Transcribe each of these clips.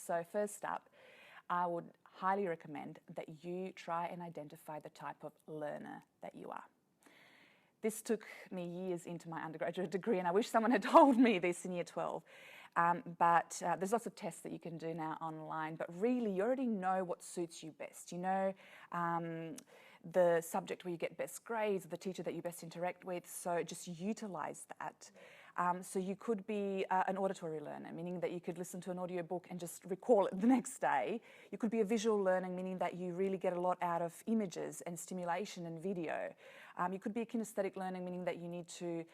So first up, I would highly recommend that you try and identify the type of learner that you are. This took me years into my undergraduate degree, and I wish someone had told me this in year 12. But there's lots of tests that you can do now online, but really you already know what suits you best. You know the subject where you get best grades, the teacher that you best interact with, so just utilize that. So you could be an auditory learner, meaning that you could listen to an audiobook and just recall it the next day. You could be a visual learner, meaning that you really get a lot out of images and stimulation and video. You could be a kinesthetic learner, meaning that you need to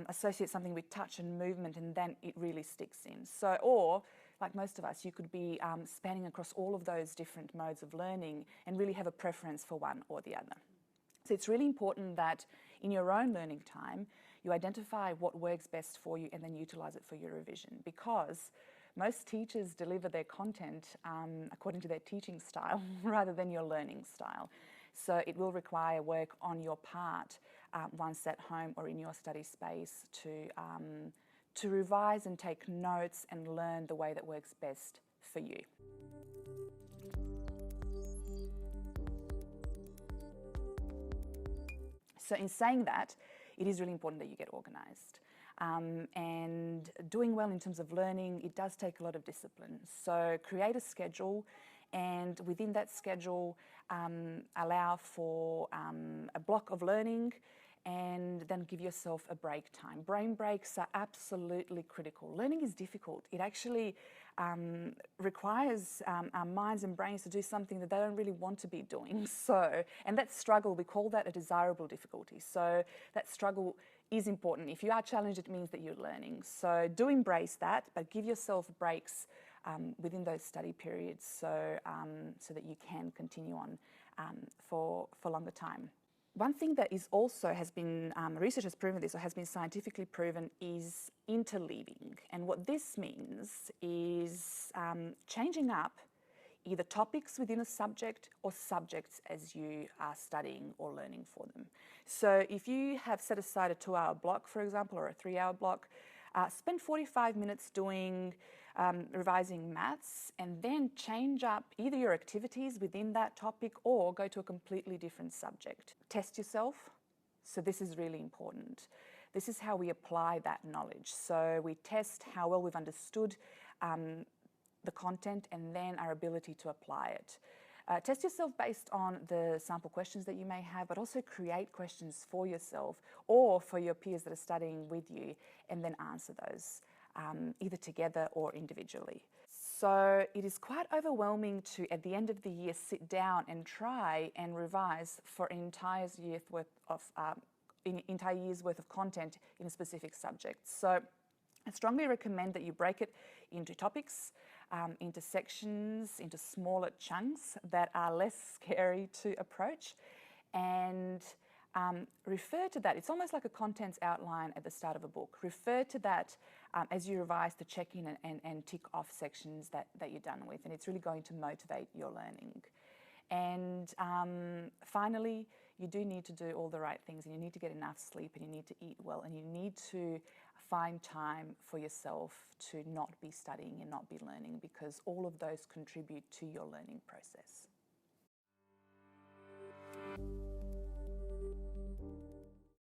associate something with touch and movement, and then it really sticks in. So, or like most of us, you could be spanning across all of those different modes of learning and really have a preference for one or the other. So it's really important that in your own learning time, you identify what works best for you and then utilize it for your revision, because most teachers deliver their content according to their teaching style rather than your learning style. So it will require work on your part once at home or in your study space to revise and take notes and learn the way that works best for you. So in saying that, it is really important that you get organised. And doing well in terms of learning, it does take a lot of discipline. So create a schedule, and within that schedule, allow for a block of learning, and then give yourself a break time. Brain breaks are absolutely critical. Learning is difficult. It actually requires our minds and brains to do something that they don't really want to be doing. So, and that struggle, we call that a desirable difficulty. So that struggle is important. If you are challenged, it means that you're learning. So do embrace that, but give yourself breaks within those study periods so that you can continue on for longer time. One thing that is also has been, research has proven this, or has been scientifically proven, is interleaving. And what this means is changing up either topics within a subject or subjects as you are studying or learning for them. So if you have set aside a 2-hour block, for example, or a 3-hour block, spend 45 minutes doing revising maths, and then change up either your activities within that topic or go to a completely different subject. Test yourself. So this is really important. This is how we apply that knowledge. So we test how well we've understood the content and then our ability to apply it. Test yourself based on the sample questions that you may have, but also create questions for yourself or for your peers that are studying with you, and then answer those either together or individually. So it is quite overwhelming to, at the end of the year, sit down and try and revise for an entire year's worth of content in a specific subject. So I strongly recommend that you break it into topics, into sections, into smaller chunks that are less scary to approach, and refer to that. It's almost like a contents outline at the start of a book. Refer to that as you revise to check in and tick off sections that you're done with, and it's really going to motivate your learning. And finally, you do need to do all the right things, and you need to get enough sleep, and you need to eat well, and you need to find time for yourself to not be studying and not be learning, because all of those contribute to your learning process.